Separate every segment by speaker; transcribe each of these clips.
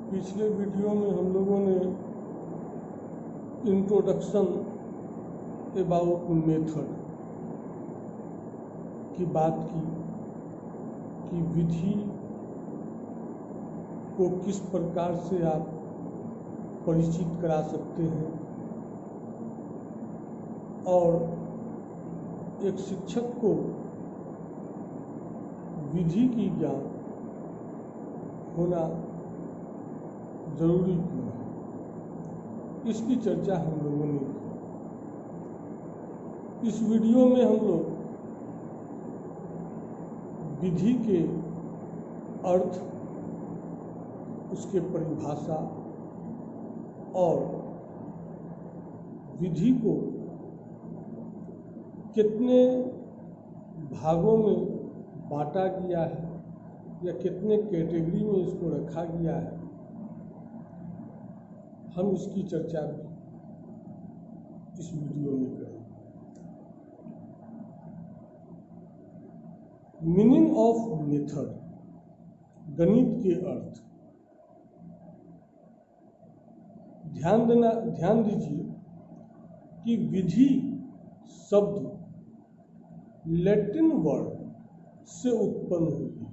Speaker 1: पिछले वीडियो में हम लोगों ने इंट्रोडक्शन अबाउट मेथड की बात की कि विधि को किस प्रकार से आप परिचित करा सकते हैं और एक शिक्षक को विधि की ज्ञान होना जरूरी क्यों है, इसकी चर्चा हम लोगों ने की। इस वीडियो में हम लोग विधि के अर्थ, उसके परिभाषा और विधि को कितने भागों में बांटा गया है या कितने कैटेगरी में इसको रखा गया है, हम इसकी चर्चा भी इस वीडियो में करेंगे। मीनिंग ऑफ मेथड, गणित के अर्थ। ध्यान दीजिए कि विधि शब्द लैटिन वर्ड से उत्पन्न हुई है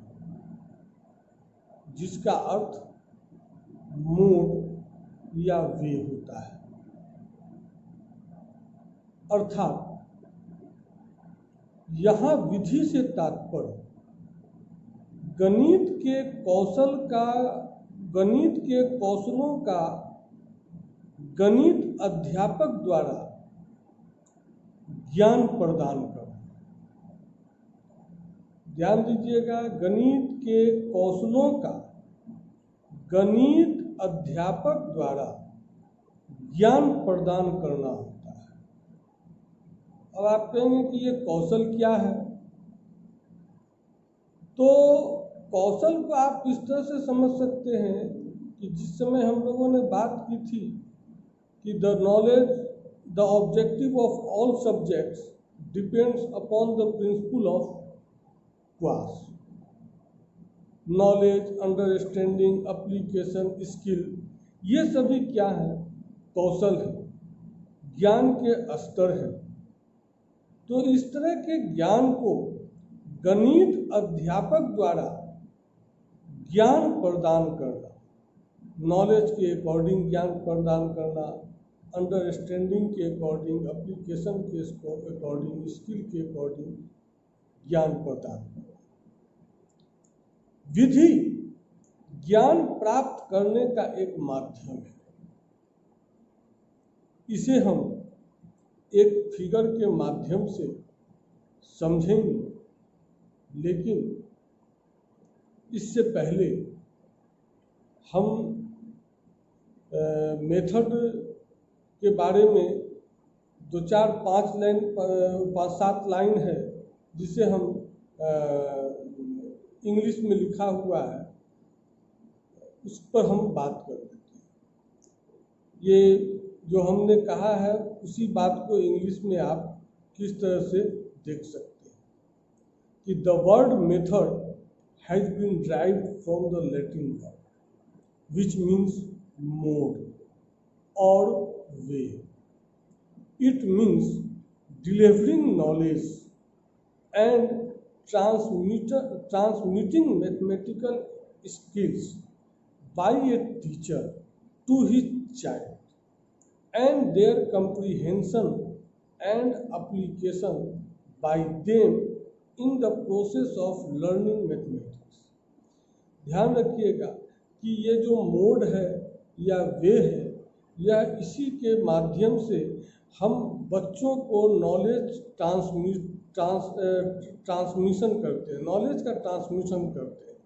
Speaker 1: जिसका अर्थ मोड या वे होता है। अर्थात यहाँ विधि से तात्पर्य गणित के कौशलों का गणित अध्यापक द्वारा ज्ञान प्रदान करना। ध्यान दीजिएगा, गणित के कौशलों का गणित अध्यापक द्वारा ज्ञान प्रदान करना होता है। अब आप कहेंगे कि ये कौशल क्या है, तो कौशल को आप इस तरह से समझ सकते हैं कि जिस समय हम लोगों ने बात की थी कि the knowledge, the objective of all subjects depends upon the principle of cos. Knowledge, understanding, application, skill, ये सभी क्या है? कौशल है, ज्ञान के स्तर है। तो इस तरह के ज्ञान को गणित अध्यापक द्वारा ज्ञान प्रदान करना, नॉलेज के अकॉर्डिंग ज्ञान प्रदान करना, अंडरस्टैंडिंग के अकॉर्डिंग, एप्लीकेशन के अकॉर्डिंग, स्किल के अकॉर्डिंग ज्ञान प्रदान करना। विधि ज्ञान प्राप्त करने का एक माध्यम है। इसे हम एक फिगर के माध्यम से समझेंगे, लेकिन इससे पहले हम मेथड के बारे में 5-7 लाइन है जिसे हम इंग्लिश में लिखा हुआ है, उस पर हम बात कर लेते हैं। ये जो हमने कहा है उसी बात को इंग्लिश में आप किस तरह से देख सकते हैं कि the word method has been derived from the Latin word which means mode or way. It means delivering knowledge and transmitting mathematical skills by a teacher to his child, and their comprehension and application by them in the process of learning mathematics. ध्यान रखिएगा कि ये जो mode है या वे है, यह इसी के माध्यम से हम बच्चों को नॉलेज ट्रांसमिशन करते हैं, नॉलेज का ट्रांसमिशन करते हैं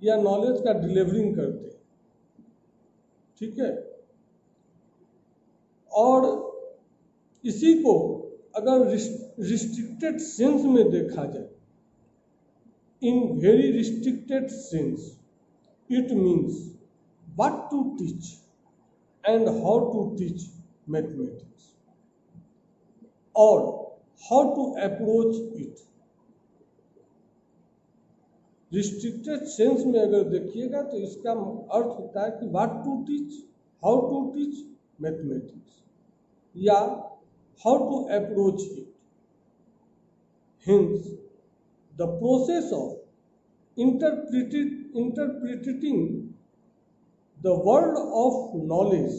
Speaker 1: या नॉलेज का डिलीवरिंग करते हैं। ठीक है, और इसी को अगर रिस्ट्रिक्टेड सेंस में देखा जाए, in very restricted sense, it means what to teach and how to teach mathematics or how to approach it. Restricted sense में अगर देखिएगा तो इसका अर्थ होता है कि what to teach, how to teach mathematics, या how to approach it. Hence, the process of interpreting the world of knowledge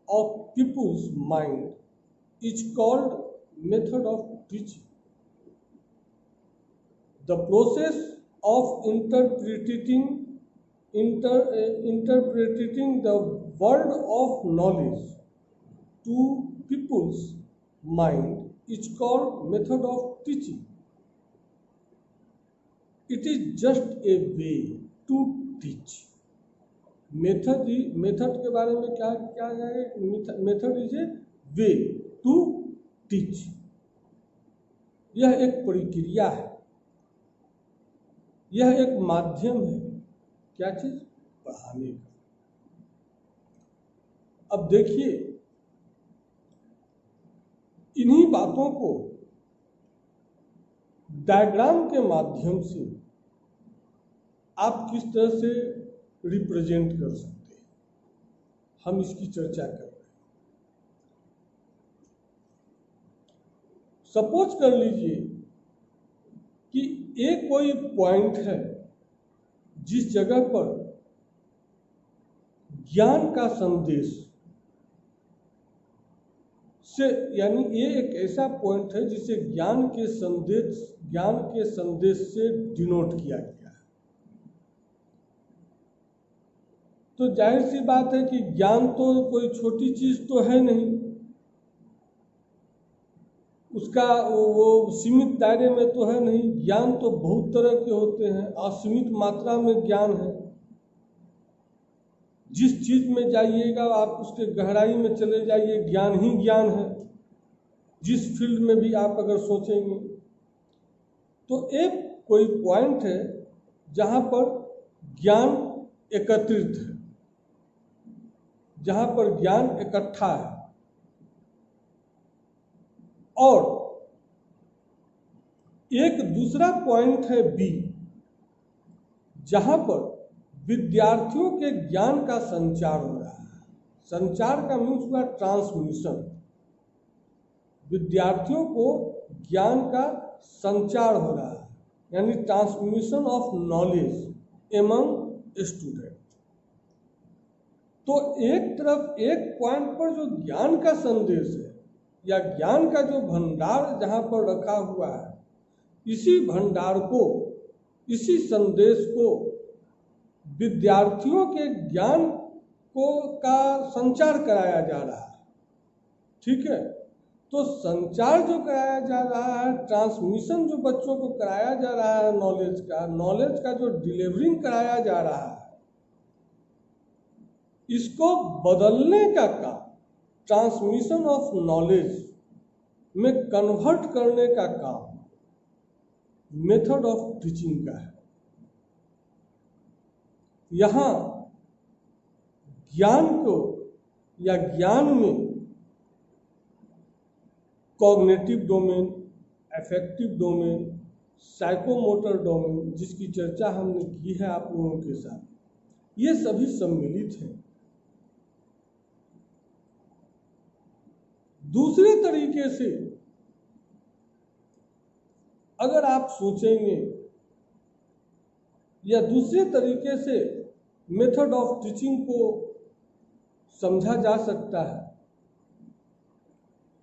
Speaker 1: of people's mind is called method of teaching. The process of interpreting the world of knowledge to people's mind is called method of teaching. It is just a way to teach. Method के बारे में क्या क्या है? Method is a way to teach. यह एक प्रक्रिया है, यह एक माध्यम है। क्या चीज? पढ़ाने का। अब देखिए, इन्हीं बातों को डायग्राम के माध्यम से आप किस तरह से रिप्रेजेंट कर सकते हैं, हम इसकी चर्चा कर रहे हैं। सपोज कर लीजिए कि एक कोई पॉइंट है जिस जगह पर ज्ञान का संदेश से, यानी ये एक ऐसा पॉइंट है जिसे ज्ञान के संदेश से डिनोट किया गया है। तो जाहिर सी बात है कि ज्ञान तो कोई छोटी चीज तो है नहीं, उसका वो सीमित दायरे में तो है नहीं। ज्ञान तो बहुत तरह के होते हैं, असीमित मात्रा में ज्ञान है। जिस चीज में जाइएगा आप उसके गहराई में चले जाइए, ज्ञान ही ज्ञान है। जिस फील्ड में भी आप अगर सोचेंगे तो एक कोई पॉइंट है जहां पर ज्ञान एकत्रित है, जहां पर ज्ञान इकट्ठा है। और एक दूसरा पॉइंट है बी, जहां पर विद्यार्थियों के ज्ञान का संचार हो रहा है। संचार का मीन्स हुआ ट्रांसमिशन। विद्यार्थियों को ज्ञान का संचार हो रहा है, यानी transmission of knowledge among student. तो एक तरफ एक पॉइंट पर जो ज्ञान का संदेश है या ज्ञान का जो भंडार जहां पर रखा हुआ है, इसी भंडार को, इसी संदेश को विद्यार्थियों के ज्ञान को का संचार कराया जा रहा है। ठीक है, तो संचार जो कराया जा रहा है, ट्रांसमिशन जो बच्चों को कराया जा रहा है नॉलेज का जो डिलीवरिंग कराया जा रहा है, इसको बदलने का काम, ट्रांसमिशन ऑफ नॉलेज में कन्वर्ट करने का काम मेथड ऑफ टीचिंग का है। यहां ज्ञान को या ज्ञान में cognitive domain, affective domain, psychomotor domain, जिसकी चर्चा हमने की है आप लोगों के साथ, ये सभी सम्मिलित हैं। दूसरे तरीके से अगर आप सोचेंगे या दूसरे तरीके से मेथड ऑफ टीचिंग को समझा जा सकता है,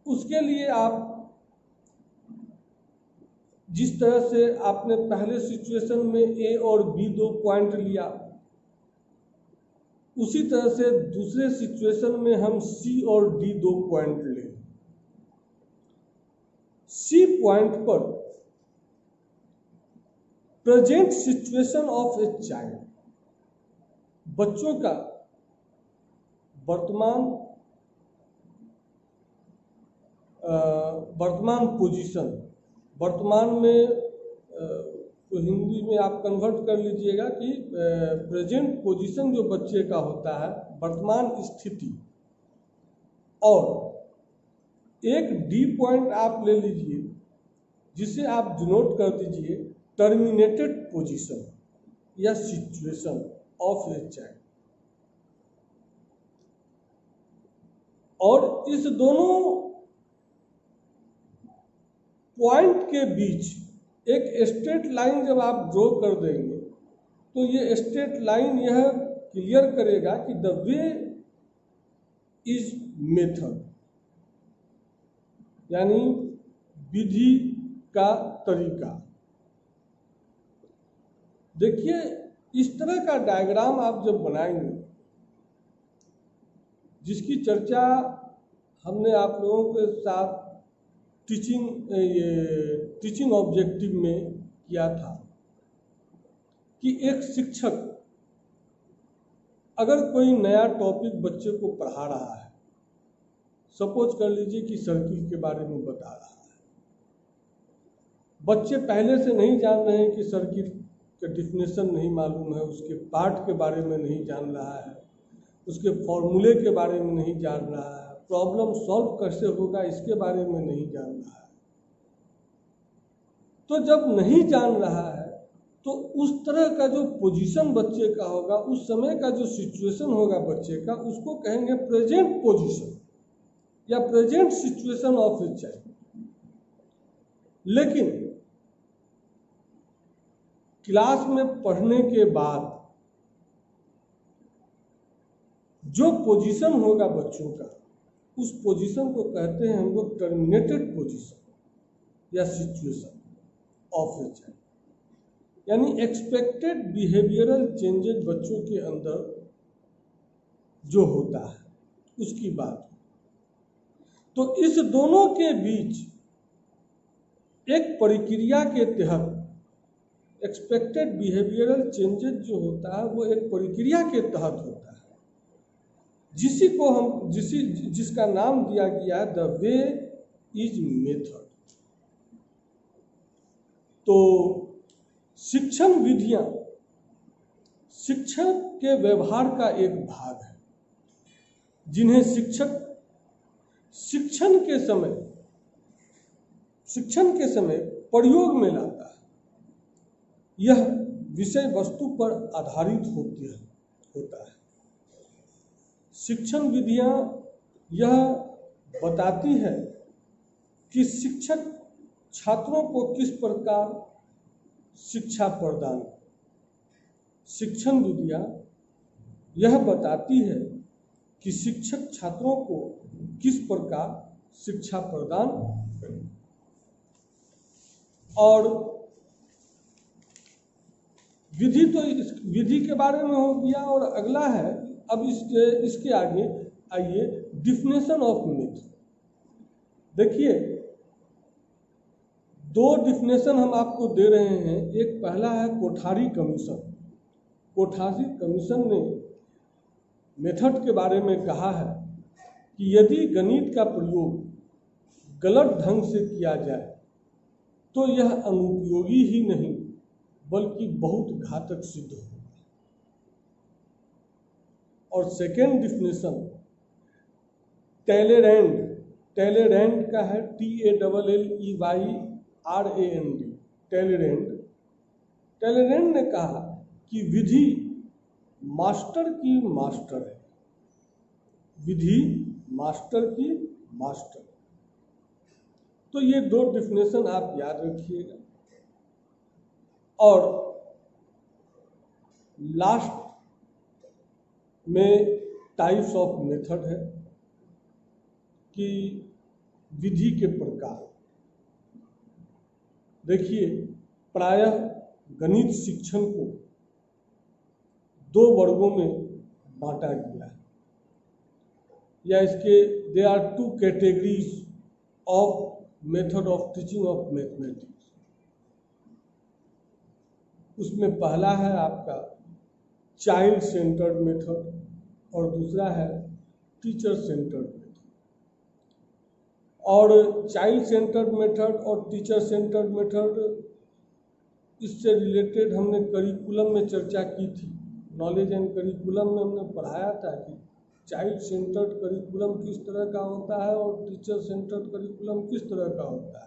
Speaker 1: उसके लिए आप जिस तरह से आपने पहले सिचुएशन में ए और बी 2 पॉइंट लिया, उसी तरह से दूसरे सिचुएशन में हम सी और डी 2 पॉइंट लें। सी पॉइंट पर present situation of a child, बच्चों का वर्तमान पोजीशन, वर्तमान में तो हिंदी में आप कन्वर्ट कर लीजिएगा कि प्रेजेंट पोजीशन जो बच्चे का होता है, वर्तमान स्थिति। और एक डी पॉइंट आप ले लीजिए जिसे आप डिनोट कर दीजिए टर्मिनेटेड पोजीशन, या सिचुएशन ऑफ ए चाइल्ड। और इस दोनों पॉइंट के बीच एक स्ट्रेट लाइन जब आप ड्रॉ कर देंगे तो ये स्ट्रेट लाइन यह क्लियर करेगा कि द वे इज मेथड, यानी विधि का तरीका। देखिए, इस तरह का डायग्राम आप जब बनाएंगे, जिसकी चर्चा हमने आप लोगों के साथ टीचिंग ऑब्जेक्टिव में किया था, कि एक शिक्षक अगर कोई नया टॉपिक बच्चे को पढ़ा रहा है, सपोज कर लीजिए कि सर्किल के बारे में बता रहा है, बच्चे पहले से नहीं जान रहे हैं कि सर्किल का डिफिनेशन नहीं मालूम है, उसके पार्ट के बारे में नहीं जान रहा है, उसके फॉर्मूले के बारे में नहीं जान रहा है, प्रॉब्लम सॉल्व कैसे होगा इसके बारे में नहीं जान रहा है। तो जब नहीं जान रहा है तो उस तरह का जो पोजीशन बच्चे का होगा, उस समय का जो सिचुएशन होगा बच्चे का, उसको कहेंगे प्रेजेंट पोजीशन या present situation of a child. लेकिन क्लास में पढ़ने के बाद जो पोजीशन होगा बच्चों का, उस पोजीशन को कहते हैं हम लोग टर्मिनेटेड पोजीशन या सिचुएशन ऑफ ए चाइल्ड, यानी एक्सपेक्टेड बिहेवियरल चेंजेस बच्चों के अंदर जो होता है उसकी बात। तो इस दोनों के बीच एक प्रक्रिया के तहत एक्सपेक्टेड बिहेवियरल चेंजेस जो होता है वो एक प्रक्रिया के तहत होता है, जिसका नाम दिया गया है द वे इज मेथड। तो शिक्षण विधियां शिक्षण के व्यवहार का एक भाग है, जिन्हें शिक्षक शिक्षण के समय प्रयोग में लाता है। यह विषय वस्तु पर आधारित होता है। शिक्षण विधियां यह बताती है कि शिक्षक छात्रों को किस प्रकार शिक्षा प्रदान। शिक्षण विधियां यह बताती है कि शिक्षक छात्रों को किस प्रकार शिक्षा प्रदान करें। और विधि तो विधि के बारे में हो गया, और अगला है अब इसके आगे आइए डिफिनेशन ऑफ मेथड। देखिए, दो डिफिनेशन हम आपको दे रहे हैं। एक पहला है कोठारी कमीशन। कोठारी कमीशन ने मेथड के बारे में कहा है कि यदि गणित का प्रयोग गलत ढंग से किया जाए तो यह अनुपयोगी ही नहीं बल्कि बहुत घातक सिद्ध होगा। और सेकेंड डिफिनेशन टैलेरेंड का है, TALLEYRAND। टैलेरेंड ने कहा कि विधि मास्टर की मास्टर है। विधि मास्टर की मास्टर। तो ये दो डिफिनेशन आप याद रखिएगा। और लास्ट में टाइप्स ऑफ मेथड है कि विधि के प्रकार। देखिए, प्रायः गणित शिक्षण को दो वर्गों में बांटा गया है, या इसके they are two categories of method of teaching of mathematics. उसमें पहला है आपका चाइल्ड सेंटर्ड मेथड और दूसरा है टीचर सेंटर्ड मेथड। और चाइल्ड सेंटर्ड मेथड और टीचर सेंटर्ड मेथड, इससे रिलेटेड हमने करिकुलम में चर्चा की थी। नॉलेज एंड करिकुलम में हमने पढ़ाया था कि चाइल्ड सेंटर्ड करिकुलम किस तरह का होता है और टीचर सेंटर्ड करिकुलम किस तरह का होता है।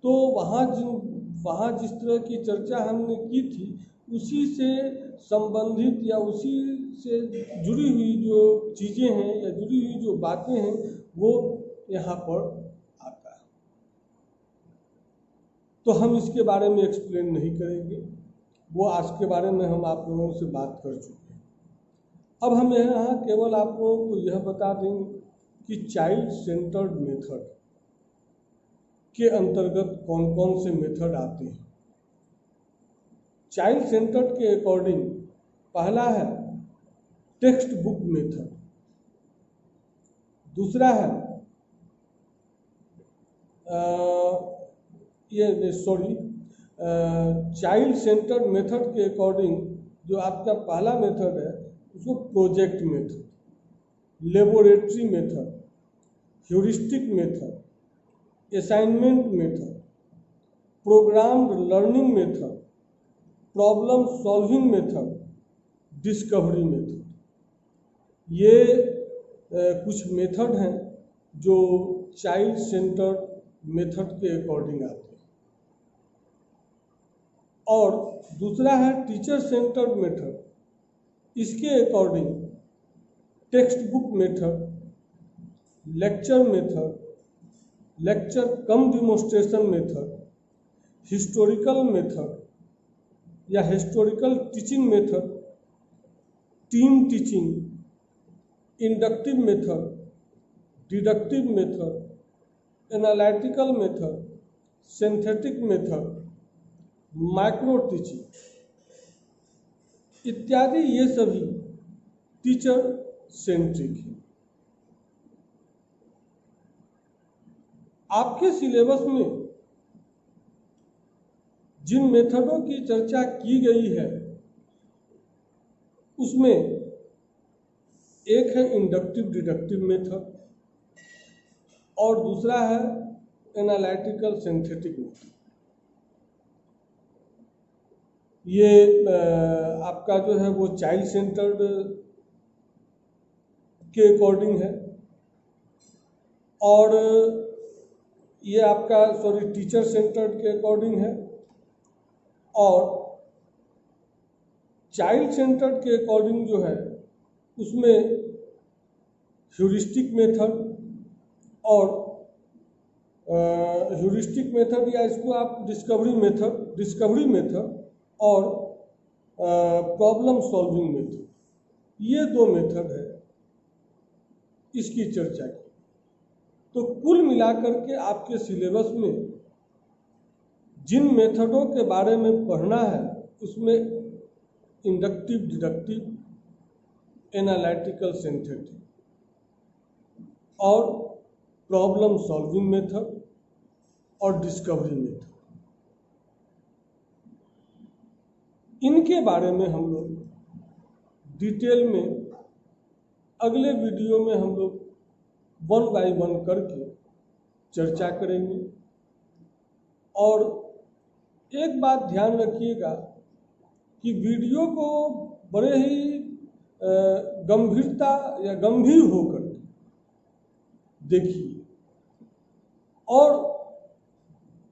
Speaker 1: तो वहाँ जिस तरह की चर्चा हमने की थी उसी से संबंधित या उसी से जुड़ी हुई जो चीज़ें हैं या जुड़ी हुई जो बातें हैं वो यहाँ पर आता है। तो हम इसके बारे में एक्सप्लेन नहीं करेंगे, वो आज के बारे में हम आप लोगों से बात कर चुके हैं। अब हम यहाँ केवल आप लोगों को यह बता देंगे कि चाइल्ड सेंटर्ड मेथड के अंतर्गत कौन कौन से मेथड आते हैं। चाइल्ड सेंटर्ड के अकॉर्डिंग पहला है टेक्स्ट बुक मेथड, दूसरा है चाइल्ड सेंटर्ड मेथड के अकॉर्डिंग जो आपका पहला मेथड है उसको project method, laboratory method, heuristic method, assignment method, programmed learning method, problem solving method, discovery method. ये कुछ मेथड हैं जो चाइल्ड सेंटर्ड मेथड के अकॉर्डिंग आते हैं। और दूसरा है टीचर सेंटर्ड मेथड, इसके according text book method, lecture method, lecture cum demonstration method, historical method या historical teaching method, team teaching, inductive method, deductive method, analytical method, synthetic method, micro teaching इत्यादि, ये सभी टीचर सेंट्रिक है। आपके syllabus में जिन मेथडों की चर्चा की गई है उसमें एक है इंडक्टिव डिडक्टिव मेथड और दूसरा है एनालिटिकल सिंथेटिक मेथड। ये आपका जो है वो चाइल्ड सेंटर्ड के अकॉर्डिंग है और ये आपका टीचर सेंटर्ड के अकॉर्डिंग है। और चाइल्ड सेंटर्ड के अकॉर्डिंग जो है उसमें ह्यूरिस्टिक मेथड और ह्यूरिस्टिक मेथड या इसको आप डिस्कवरी मेथड और प्रॉब्लम सॉल्विंग मेथड, ये दो मेथड है इसकी चर्चा की। तो कुल मिलाकर के आपके सिलेबस में जिन मेथडों के बारे में पढ़ना है उसमें इंडक्टिव डिडक्टिव, एनालिटिकल सिंथेटिक और प्रॉब्लम सॉल्विंग मेथड और डिस्कवरी मेथड, इनके बारे में हम लोग डिटेल में अगले वीडियो में हम लोग 1 बाय 1 करके चर्चा करेंगे। और एक बात ध्यान रखिएगा कि वीडियो को बड़े ही गंभीरता या गंभीर होकर देखिए। और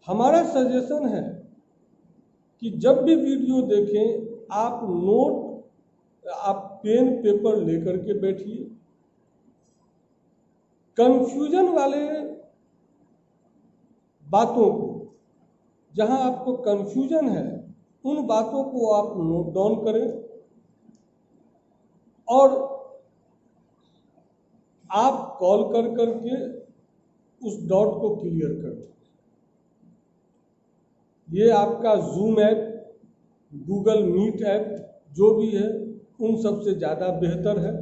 Speaker 1: हमारा सजेशन है कि जब भी वीडियो देखें आप पेन पेपर लेकर के बैठिए। कंफ्यूजन वाले बातों को, जहां आपको कंफ्यूजन है उन बातों को आप नोट डाउन करें और आप कॉल कर करके उस डाउट को क्लियर कर दें। ये आपका Zoom app, Google Meet app जो भी है उन सबसे ज़्यादा बेहतर है।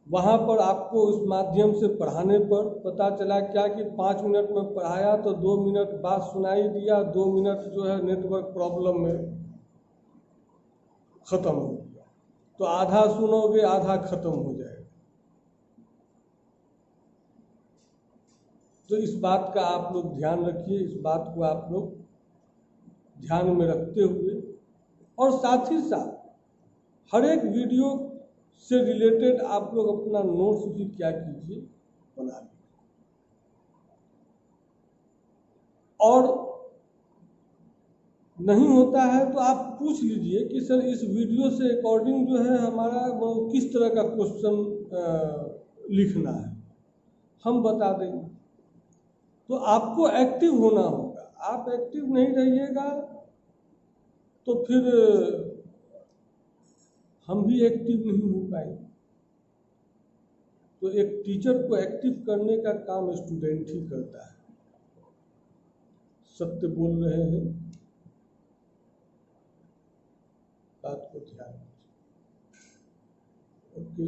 Speaker 1: वहाँ पर आपको उस माध्यम से पढ़ाने पर पता चला क्या कि 5 मिनट में पढ़ाया तो 2 मिनट बाद सुनाई दिया, 2 मिनट जो है नेटवर्क प्रॉब्लम में ख़त्म हो गया। तो आधा सुनोगे आधा ख़त्म हो जाएगा। तो इस बात का आप लोग ध्यान रखिए, इस बात को आप लोग ध्यान में रखते हुए और साथ ही साथ हर एक वीडियो से रिलेटेड आप लोग अपना नोट्स भी क्या कीजिए, बना लीजिए। और नहीं होता है तो आप पूछ लीजिए कि सर इस वीडियो से अकॉर्डिंग जो है हमारा वो किस तरह का क्वेश्चन लिखना है, हम बता देंगे। तो आपको एक्टिव होना होगा, आप एक्टिव नहीं रहिएगा तो फिर हम भी एक्टिव नहीं हो पाएंगे। तो एक टीचर को एक्टिव करने का काम स्टूडेंट ही करता है। सत्य बोल रहे हैं, बात को ध्यान। ओके।